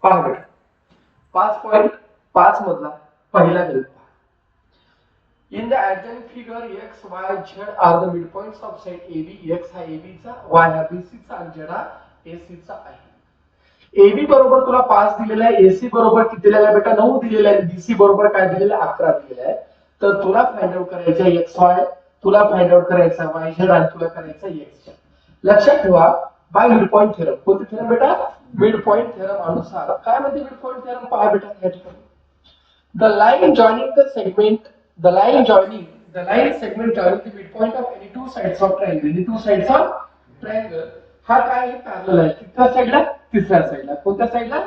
पहा बेटा 5.5 मधला पहिला गणित पहा. In the adjoint figure x, y, z are the midpoints of set AB. X हा AB चा, Y हा BC चा आणि Z हा AC चा आहे. AB बरोबर तुला 5 दिलेला आहे, AC बरोबर किती दिलेला आहे बेटा 9 दिलेला आहे, BC बरोबर काय दिलेलं आहे 11 दिलेला आहे. तर तुला फाइंड आउट करायचा XY, तुला फाइंड आउट करायचा YZ आणि तुला करायचा XZ. लक्षात ठेवा बाय मिड पॉइंट थेरम. कोणती थेरम बेटा? मिड पॉइंट थेरम अनुसार काय म्हणते मिड पॉइंट थेरम पहा बेटा या ठिकाणी. The line joining the segment the line segment joining the midpoint of any two sides of triangle हा काय आहे पॅरलल आहे. कितव्या साइडला? तिसऱ्या साइडला. कोणत्या साइडला?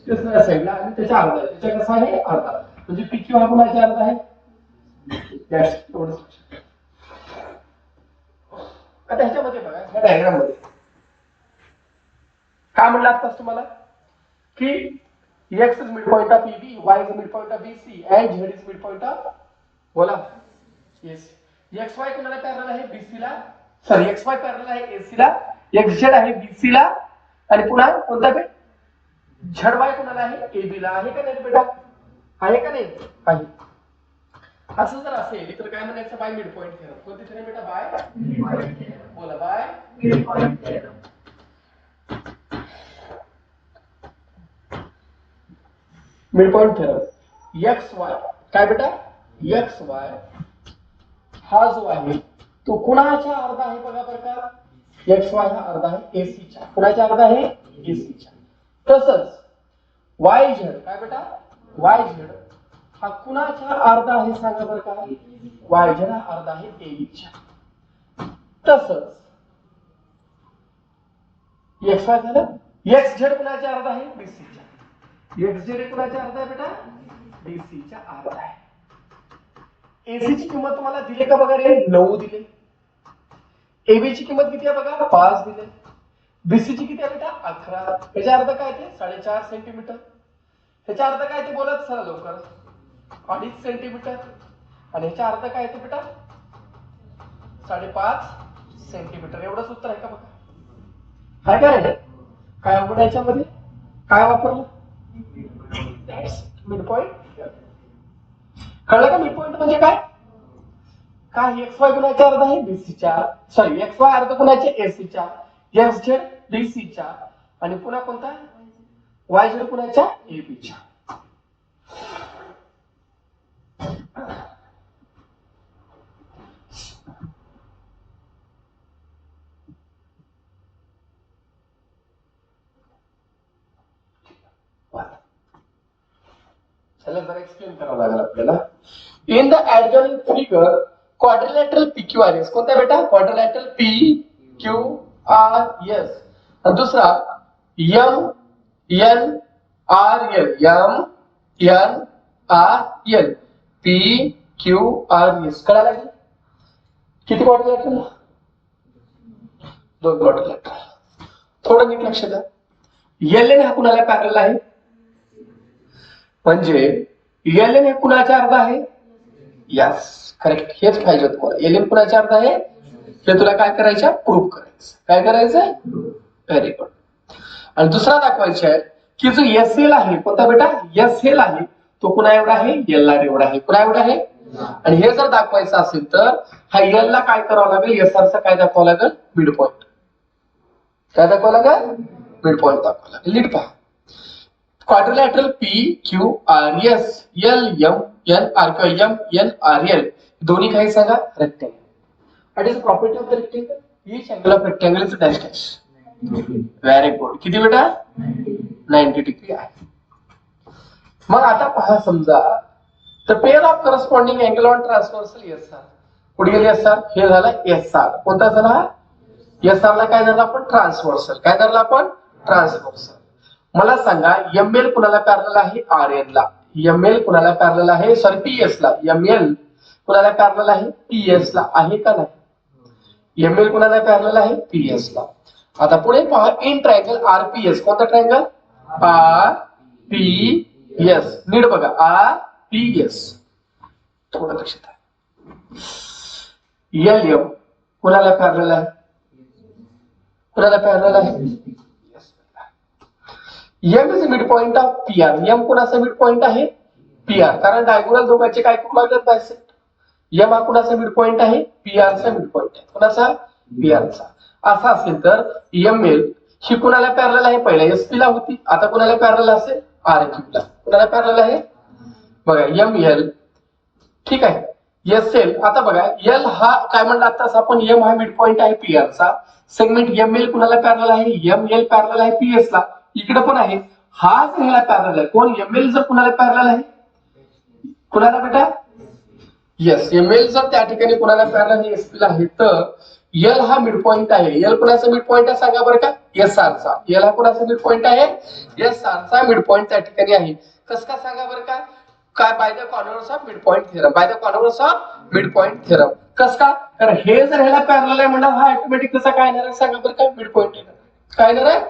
तिसऱ्या साइडला आणि त्याच्या अर्धा आहे. त्याच्या कसा आहे अर्धा. म्हणजे PQ हा कोणाचा अर्धा आहे? यस एवढंच. आता ह्याच्यामध्ये बघा ह्या डायग्राम मध्ये काय म्हणलं आताच तुम्हाला की X is midpoint of EB, Y is midpoint of BC, and Z is midpoint of बोला yes. XY कोणाला पॅरलल आहे BC ला, सॉरी XY पॅरलल आहे AC ला, XZ आहे BC ला आणि पुन्हा कोणता बे ZY कोणाला आहे AB ला. आहे का नाही बेटा? आहे का नाही? आहे. असं जर असेल तर काय म्हणायचं बाय मिड पॉइंट थेरम. कोणती थेरम बेटा? By mid point theorem. बोला by mid point theorem. Mid point theorem XY काय बेटा? XY हा जो आहे तो कुणाचा अर्धा आहे बघा बरं का. XY हा अर्धा आहे AC च्या. कुणाचा अर्धा आहे? AC च्या. तसंच YZ काय बेटा? YZ हा कुणाचा अर्धा आहे सांगा बरं का. YZ हा अर्धा आहे AB च्या. तसंच XY झालं. XZ कुणाचा अर्धा आहे? BC च्या. XZ कुणाचा अर्धा आहे बेटा? BC च्या अर्धा आहे. AC ची किंमत तुम्हाला दिले का बघा रे? 9 दिले. AB ची किंमत किती आहे बघा? 5 दिले. BC ची किती आहे बेटा? 11. याचा अर्थ काय ते? 4.5 सेंटीमीटर. ह्याचा अर्थ काय ते बोलत चला लवकर? 2.5 सेंटीमीटर. आणि ह्याचा अर्थ काय ते बेटा? 5.5 सेंटीमीटर. एवढंच उत्तर आहे का बघा? काय काय काय अवघड आहे याच्यामध्ये? काय वापरलं? Mid point. कळलं का मिड पॉइंट म्हणजे काय? काय XY कुणाच्या अर्धा आहे? BC च्या. सॉरी XY अर्ध कुणाचे? AC च्या. XZ BC च्या. आणि पुन्हा कोणता? YZ कुणाच्या? AB च्या. चला जरा एक्सप्लेन करावं लागेल आपल्याला. In the adjoining figure quadrilateral PQRS कोणता बेटा? Quadrilateral PQRS. आणि दुसरा MNRL PQRS. कळायला लागेल? किती क्वाड्रिलॅटरल? 2 क्वाड्रिलॅटरल. थोडं नीट लक्ष द्या. LN हा कुणाला पॅरलल आहे? म्हणजे LN हे कुणाचा अर्धा आहे? Yes correct. हेच पाहिजे तुम्हाला. LN कुणाचा अर्धा आहे हे तुला काय करायचं? प्रूव्ह करायचं. काय करायचं? Very good. आणि दुसरा दाखवायचा आहे की जो SL आहे कोणता बेटा? SL आहे तो कुणा एवढा आहे? LR एवढा आहे. कुणा एवढा आहे? आणि हे जर दाखवायचं असेल तर हा L ला काय करावं लागेल? SR चा काय दाखवावं लागेल? Mid point. काय दाखवावं लागेल? मिड पॉइंट दाखवावं लागेल. नीट पहा. क्वाड्रिलॅटरल PQRS LMNR दोन्ही काही सांगा? Rectangle. What is property of the rectangle? Each angle of rectangle is dash dash. Very good. किती बेटा? 90 डिग्री आहे. मग आता पहा समजा the pair of corresponding angle on transversal SR. कुठे गेले SR? हे झालं SR. कोणता झाला? SR ला काय झालं आपण? ट्रान्सव्हर्सल. काय झालं आपण? ट्रान्सव्हर्सल. मला सांगा ML कुणाला पॅरलल आहे? RN ला. ML कुणाला पॅरलल आहे? सॉरी PS ला. ML कुणाला पॅरलल आहे? PS ला. आहे का नाही? ML कुणाला पॅरलल आहे? PS ला. आता पुढे पहा इन ट्रायंगल RPS. कोणता ट्रायंगल? RPS. नीट बघा RPS. थोडं लक्षात आहे. LM कुणाला पॅरलल आहे? कुणाला पॅरलल आहे? M is mid point of P R. M कोणाचा मिड पॉइंट आहे? P R. कारण डायगोनल दोघांचे काय करू लागतात बायसेक्ट. एम हा कोणाचा मिड पॉइंट आहे? पी आर चा मिड पॉइंट आहे. कोणाचा? पी आर चा. असा असेल तर एम एल ही कोणाला पॅरलल आहे? पहिला एस पी ला होती, आता कोणाला पॅरलल असेल? आर क्यू ला. कोणाला पॅरलल आहे? बघा एम एल. ठीक आहे. S L. आता बघा एल हा काय म्हणलं आताच आपण, एम हा मिड पॉइंट आहे पी आर चा. सेगमेंट एम एल कुणाला पॅरलल आहे? एम एल पॅरलल आहे पी एस ला. इकडे पण आहे. हा जर ह्याला पॅरलल आहे, कोण? एम एल जर कुणाला पॅरलल आहे? कुणाला बेटा? येस. एम एल जर त्या ठिकाणी कुणाला पॅरलल आहे? एस पी ला आहे. तर एल हा मिड पॉइंट आहे. एल कुणाचा मिड पॉइंट आहे सांगा बरं का? एस आर चा. एल हा कुणाचा मिड पॉइंट आहे? एस आर चा मिड पॉइंट त्या ठिकाणी आहे. कसं का सांगा बरं का? काय? Bye the converse of mid point theorem. By the converse of mid point theorem. कसं का? कारण हे जर ह्याला पॅरलल आहे म्हणलं, हा ऑटोमॅटिक कसा काय येणार आहे सांगा बरं का? मिड पॉइंट येणार. काय येणार आहे?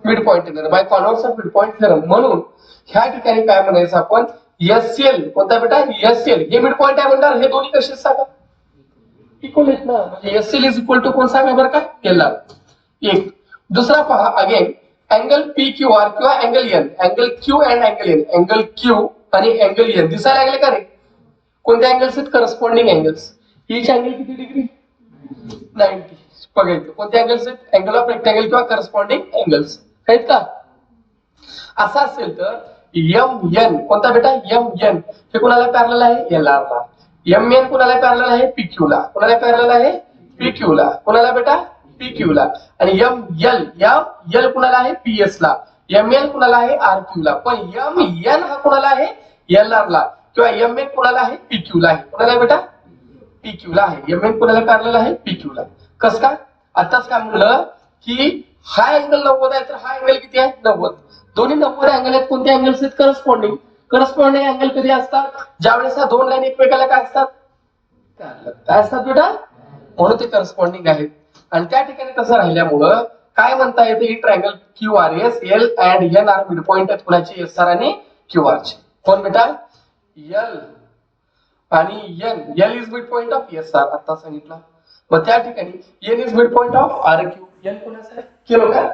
मिड पॉइंट येणार by converse of mid point theorem. म्हणून ह्या ठिकाणी काय म्हणायचं आपण? S L. कोणता बेटा? एस एल हे मिड पॉइंट आहे म्हणणार, हे दोन्ही कसे सांगा? इक्वल आहेत ना. म्हणजे S L is equal to कोण सांगा बरं का? L R. एक. दुसरा पहा again, angle P Q R किंवा angle N. Angle Q and angle N. Angle Q आणि अँगल एन दिसायला लागले का रे? कोणत्या अँगल्स आहेत? Corresponding angles. ईच अँगल किती डिग्री? 90. बघायचं कोणते अँगल्स आहेत? अँगल ऑफ रेक्टँगल किंवा करस्पॉन्डिंग अँगल्स आहेत का? असं असेल तर एम एन. कोणता बेटा? एम एन हे कुणाला पॅरलल आहे? एल आर ला. एम एन कुणाला पॅरलल आहे? पी क्यू ला. कुणाला पॅरलल आहे? पी क्यू ला. कुणाला बेटा? पी क्यू ला. आणि एम एल, एम एल कुणाला आहे? पी एस ला. एम एल कुणाला आहे? आर क्यू ला. पण एम एन हा कुणाला आहे? एल आर ला. किंवा एम एन कुणाला आहे? पी क्यू ला आहे. कुणाला बेटा? पी क्यू ला आहे. एम एन कुणाला पॅरलल आहे? पी क्यू ला. कसं का? आताच काय म्हणलं की हा अँगल 90 आहे, तर हा अँगल किती आहे? 90. दोन्ही 90 अँगल आहेत. कोणते अँगल्स आहेत? करस्पॉन्डिंग. करस्पॉन्डिंग अँगल कधी असतात? ज्यावेळेस ह्या दोन लाईन एकमेकाला काय असतात? काय असतात बेटा? म्हणून ते करस्पॉन्डिंग आहेत. आणि त्या ठिकाणी तसं राहिल्यामुळं काय म्हणता येते? ही triangle Q R S L and N R mid point आहेत कुणाचे? एस आर आणि क्यू आर चे. कोण बेटा? एल आणि N. L is mid point of S R आता सांगितलं. मग त्या ठिकाणी N is mid point of R Q. N कोणाचा आहे? केलो का?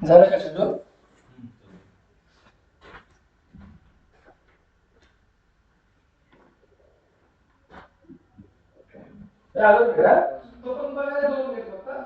झालं का शेड्यूल? आलं का? तो पण बघायला दोन घेतो का?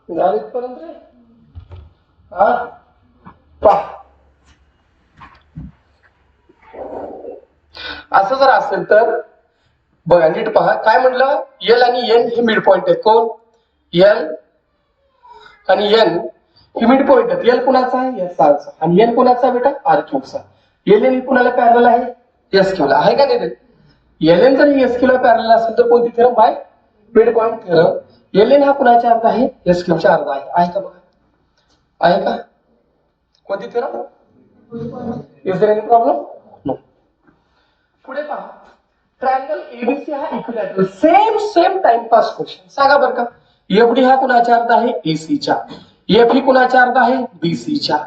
झालं इथपर्यंत रे. हा पहा, असं जर असेल तर बघा नीट पहा, काय म्हणलं, एल आणि एन हे मिड पॉइंट आहेत. कोण? एल आणि एन हे मिड पॉइंट आहेत. एल कुणाचा आहे? एस आरचा. आणि एन कुणाचा बेटा? आर क्यूबचा. एल एन कुणाला पॅरलल आहे? एस क्यूला. आहे का नाही रे? एल एन जर एस क्यूला पॅरलल असेल तर कोणती theorem? By mid point theorem. L N हा कुणाच्या अर्धा आहे? एस क्यूबच्या अर्धा आहे. आहे का बघा? आहे का? कोणती theorem? Is there any problem? No. पुढे पहा, ट्रायंगल एबीसी हा इक्विलॅटरल. Same timepass question. सांगा बरं का, एफडी हा कुणाच्या अर्धा आहे? एसीच्या. एफ ही कुणाच्या अर्धा आहे? बीसीच्या.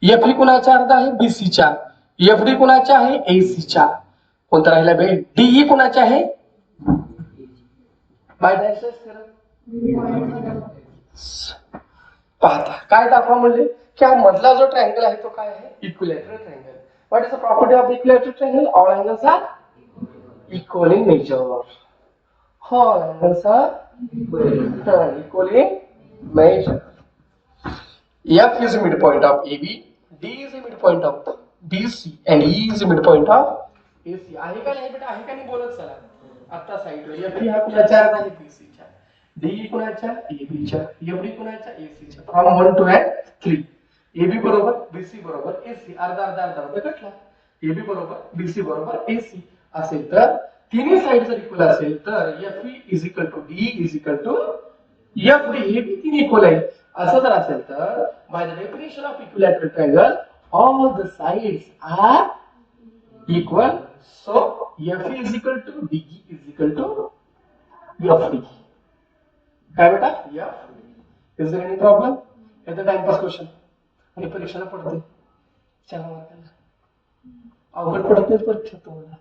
एफ ही कुणाच्या अर्धा आहे? बीसीच्या. एफडी कुणाच्या आहे? एसीच्या. कोणता राहिला बे? डी ही कुणाच्या आहे? बाय डायसेस थेरम. पाहता काय दाखवा म्हणले की हा मधला जो ट्रायंगल आहे तो काय आहे? Equilateral triangle. What is the property of the equilateral triangle? All angles are equal in measure. All angles are equal in measure. F is the midpoint of AB, D is the midpoint of BC, and E is the midpoint of AC. आहे का नाही बेटा? आहे का नाही? बोलत चला. आता साइडवर F हा कुणाच्या अर्धा आहे? BC च्या. D कुणाच्या? AB च्या. FD कुणाच्या? AC च्या. From 1 to 3. AB बरोबर BC बरोबर AC. अर्धा अर्धा अर्धा अर्धा कटला. AB बरोबर BC बरोबर AC असेल तर तिन्ही साइड जर इक्वल असेल तर FE is equal to D is equal to FD. हे बी तीन इक्वल आहे. असं जर असेल तर by the definition of equilateral triangle all the sides are equal. So FE is equal to DE is equal to FD. काय बेटा? F. Is there any problem? याचा टाइमपास क्वेश्चन आणि परीक्षेला पडते. चला मार्काला अवघड पडत नाही परीक्षा तुम्हाला.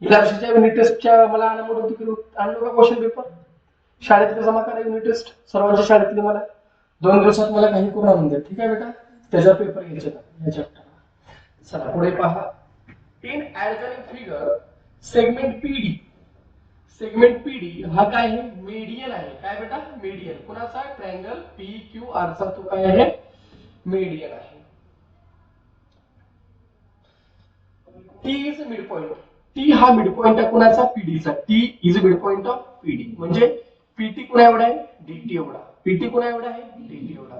गेल्या वर्षीच्या युनिट टेस्टच्या मला अनामोड होती की आणलो का क्वेश्चन पेपर शाळेतले जमा करा. युनिट टेस्ट सर्वांच्या शाळेतले मला 2 दिवसात मला काही करून आणून द्या. ठीक आहे बेटा? त्याचा पेपर घ्यायचा या चॅप्टर. चला पुढे पहा. In adjoining figure segment PD. Segment PD हा काय आहे? मीडियन आहे. काय बेटा? मीडियन. कुणाचा? ट्रायंगल पी क्यू आर चा तो काय आहे? मीडियन आहे. T is mid point. T हा मिड पॉइंट आहे कुणाचा? पीडीचा. T is mid point of PD. म्हणजे पीटी कुणा एवढा आहे? डीटी एवढा. पीटी कुणा एवढा आहे? डीटी एवढा.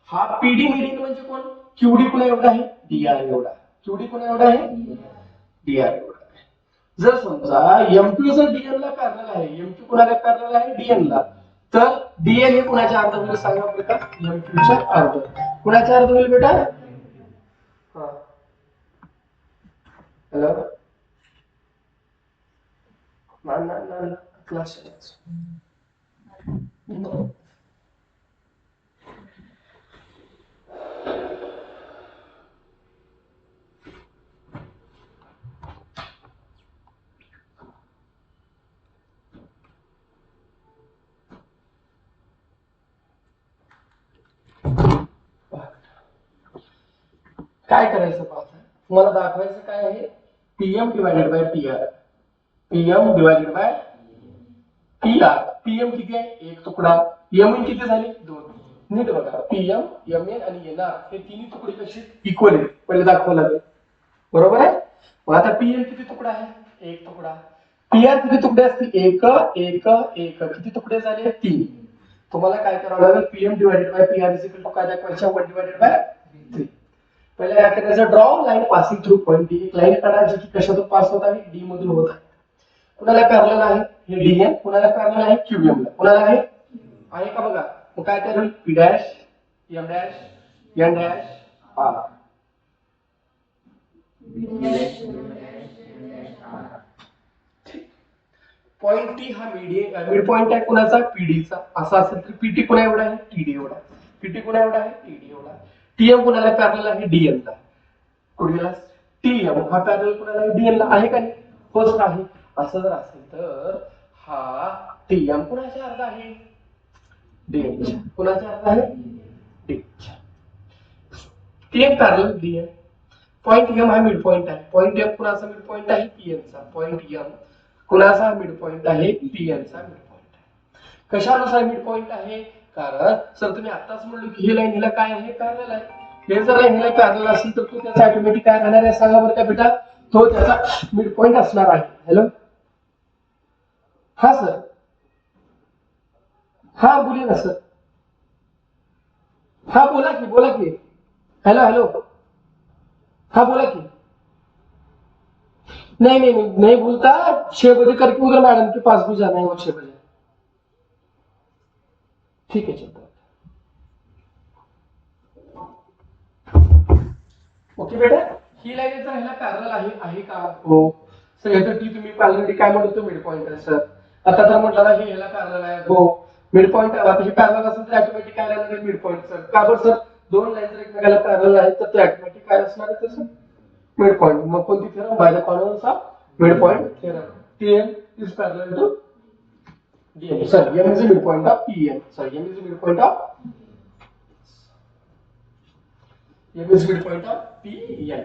हा पीडी मीडियन म्हणजे कोण? क्यूडी कुणा एवढा आहे? डीआर एवढा. क्यूडी कुणा एवढा आहे? डीआर एवढा. जर समजा एमक्यू जर डीएन ला पॅरलल आहे, एमक्यू कुणाला पॅरलल आहे? डीएन ला, तर डीएन हे कुणाच्या अर्ध होईल? सांगा बेटा? एमक्यूच्या अर्ध. कुणाच्या अर्ध होईल बेटा? हॅलो ना क्लास काय करायचं पाहता. तुम्हाला दाखवायचं काय आहे? PM divided bye TR. PM divided bye TR. PM किती आहे? एक तुकडा. एमएन किती झाले? 2. नीट बघा, पीएम, एमएन आणि एनआर हे तिन्ही तुकडे कसे इक्वल आहेत पहिले दाखवावं लागेल. बरोबर आहे? मग आता पीएम किती तुकडा आहे? एक तुकडा. पीआर किती तुकडे असतील? एक एक एक. किती तुकडे झाले? 3. तुम्हाला काय करावं लागेल? PM divided by PR is equal to काय दाखवायचं? 1 डिवाइडेड बाय 3. पहिले काय करायचं? Draw line passing through point D. एक लाईन काढायची की कशातून पास होत आहे? डी मधून होत आहे. कुणाला पॅरलल आहे? हे डीएन. कुणाला पॅरलल आहे? क्यूएम ला. कुणाला आहे? आहे का बघा. मग काय करेल? P dash M dash N dash R. Point T हा मिड पॉइंट आहे कुणाचा? पीडीचा. असा असेल तर पीटी कुणा एवढा आहे? टीडी एवढा. पीटी कुणा एवढा आहे? टीडी एवढा. टीएम कुणाला पॅरलल आहे? डीएन ला. कुठे गेला टीएम हा पॅरलल कुणाला डीएन ला आहे का नाही होच आहे असं जर असेल तर हा टीएम कुणाच्या अर्धा आहे डीएनच्या कुणाच्या अर्धा आहे डीएनच्या TM parallel DN point M हा मिड पॉइंट आहे पॉइंट एम कुणाचा मिड पॉइंट आहे पीएनचा पॉइंट एम कुणाचा मिड पॉइंट आहे पीएनचा मिड पॉइंट आहे कशानुसार मिड पॉइंट आहे कारण सर तुम्ही आताच म्हणलो की ही लाईन हिला काय आहे पॅरलल आहे हे जर लाईन हिला पॅरलल असेल तर तो त्याचा ऑटोमॅटिक काय राहणार आहे सांगा बरं का बेटा तो त्याचा मिड पॉइंट असणार आहे हॅलो हा सर हा बोलिए ना सर हा बोला की हेलो हेलो हाँ बोला कि नहीं बोलता 6 बजे करके उधर मैडम के पास भी जाना है वो 6 बजे ठीक है चलता ओके बेटा ही लाईन जर ह्याला पॅरलल आहे का हो सर याचं टी तुम्ही ऑलरेडी काय म्हणतो मिड पॉइंट आहे सर आता तर म्हटलं ना हे ह्याला पॅरलल आहे हो मिड पॉइंट आहे आता हे पॅरलल असेल तर ऑटोमॅटिक काय राहणार आहे मिड पॉइंट सर का बरं सर दोन लाईन जर एकमेकाला पॅरलल आहेत तर ते ऑटोमॅटिक काय असणार आहे तसं मिड पॉइंट मग कोणती theorem by the converse of mid point theorem TM is parallel to DM sir M is mid point of PM sir M is mid point of M is mid point of PM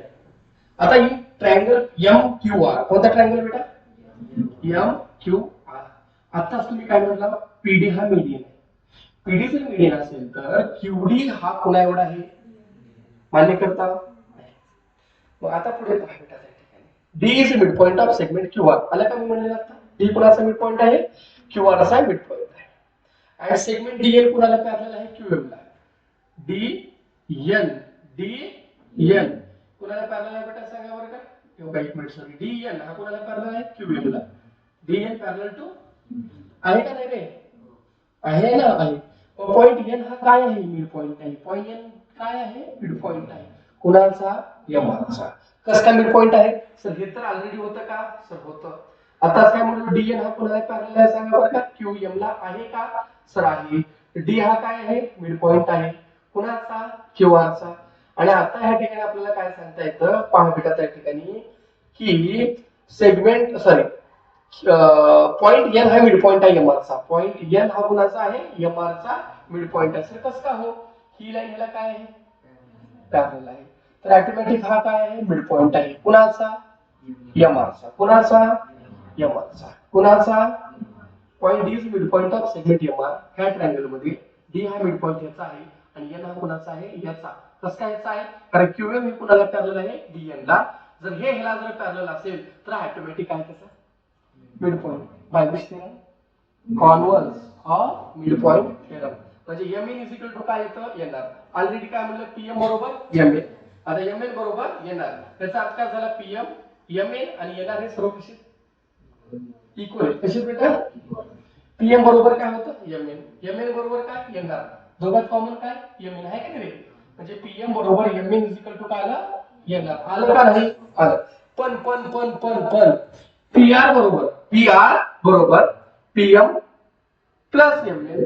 आता ही triangle M Q R कोणता triangle बेटा M Q R आताच तुम्ही काय म्हटला PD हा median आहे पीडी जर मीडियन असेल तर क्यूडी हा कोणा एवढा आहे मान्य करता मग आता पुढे पहा बेटा त्या ठिकाणी D is mid point of segment Q R आला का मी म्हणले आता डी कोणाचा मिड पॉइंट आहे क्यू आर असा मिड पॉइंट आहे आणि सेगमेंट डीएल कोणाला पॅरलल आहे क्यूएम ला डी एन कोणाला पॅरलल आहे बेटा सांगा बरं का किंवा एक मिनिट सॉरी डी एन हा कोणाला पॅरलल आहे क्यूएम ला डी एन पॅरलल टू आहे का नाही रे आहे ना आहे पॉइंट एन हा काय आहे मिड पॉइंट आहे पॉइंट एन काय आहे मिड पॉइंट आहे कुणाचा एमआरचा कसं काय मिड पॉइंट आहे सर हे तर ऑलरेडी होतं का सर होतं आता काय म्हणतो डीएन हा कोणाला पॅरलल आहे सांगा बरं का क्यूएम ला आहे का सर आहे डी हा काय आहे मिड पॉइंट आहे कुणाचा क्यूआरचा आणि आता ह्या ठिकाणी आपल्याला काय सांगता येतं पहा बेटा त्या ठिकाणी की सेगमेंट सॉरी पॉइंट एन हा मिड पॉइंट आहे एमआरचा पॉइंट एन हा कुणाचा आहे एमआरचा मिड पॉइंट आहे सर कसं का हो ही लाईन ह्याला काय आहे पॅरलल आहे तर ऑटोमॅटिक हा काय आहे मिड पॉइंट आहे कुणाचा एमआरचा कुणाचा point D is mid point of segment MR ह्या ट्रायंगल मध्ये डी हा मिड पॉइंट याचा आहे आणि एन हा कुणाचा आहे याचा कसं काय याचा आहे कारण क्यूएम हे कुणाला पॅरलल आहे डीएन ला जर हे ह्याला जर पॅरलल असेल तर ऑटोमॅटिक आहे त्याचा mid point by which theorem converse of mid point theorem म्हणजे M N is equal to काय येतं येणार ऑलरेडी काय म्हणलं पीएम बरोबर एम एन आता एम एन बरोबर येणार त्याचा अर्थ काय झाला पीएम एम एन आणि येणार हे सर्व कसे इक्वल कसे बेटा पीएम बरोबर काय होतं एम एन बरोबर काय येणार दोघात कॉमन काय एम एन आहे का नाही म्हणजे पीएम बरोबर M N is equal to काय आला येणार आलं का नाही आलं पण पीआर बरोबर PM plus M N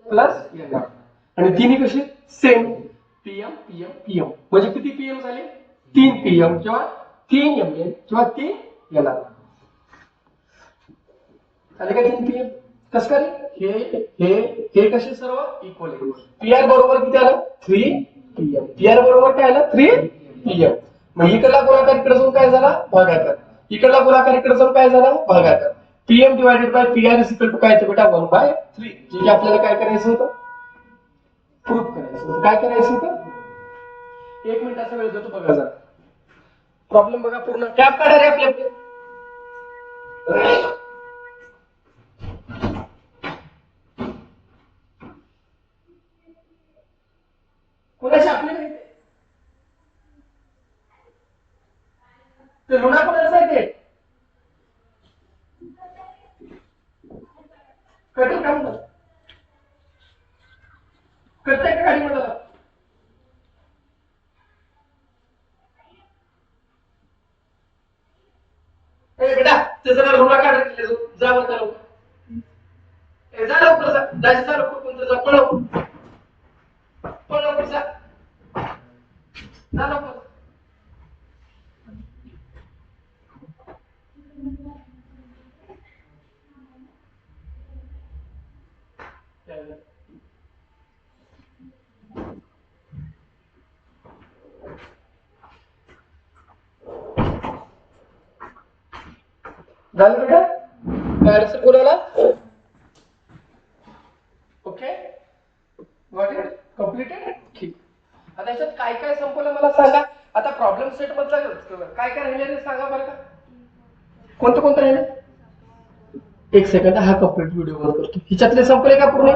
plus N आणि तिन्ही कसे सेम पीएम म्हणजे किती पीएम झाले 3 पीएम किंवा 3 एम एन किंवा 3 एन झाले का 3 पीएम कसं काय हे कसे सर्व इक्वल आहे पीआर बरोबर किती आलं 3 पीएम पीआर बरोबर काय आलं 3 पीएम मग इकडला गुणाकार इकडे जाऊन काय झाला भागाकार इकडला गुणाकार इकडे जाऊन काय झाला भागाकार PM divided by PR is equal to काय येतं बेटा 1/3 जे आपल्याला काय करायचं होतं प्रूफ करायचं होतं काय करायचं होतं 1 मिनिटाचा वेळ देतो बघा जरा प्रॉब्लेम बघा पूर्ण कॅप काढा रे आपल्या कोणाची आपली नाही ते लुणा कोणाचं आहे ते कधी काम करताय का गाडी म्हणाला ए बेटा ते जरा लुणा काढ जा बरं लवकर जा लवकर जा लवकर कोणतं जा पळव लवकर जा लवकर झालं बेटा? कळालं कोणाला? Okay, got it? कम्प्लिटेड? ठीक. आता याच्यात काय काय संपवलं मला सांगा. आता प्रॉब्लेम सेट मधला काय काय राहिले सांगा बरं का. कोणतं कोणतं राहिले? एक सेकंड, हा कम्प्लीट व्हिडिओ बंद करतो. हिच्यातले संपले का पूर्ण?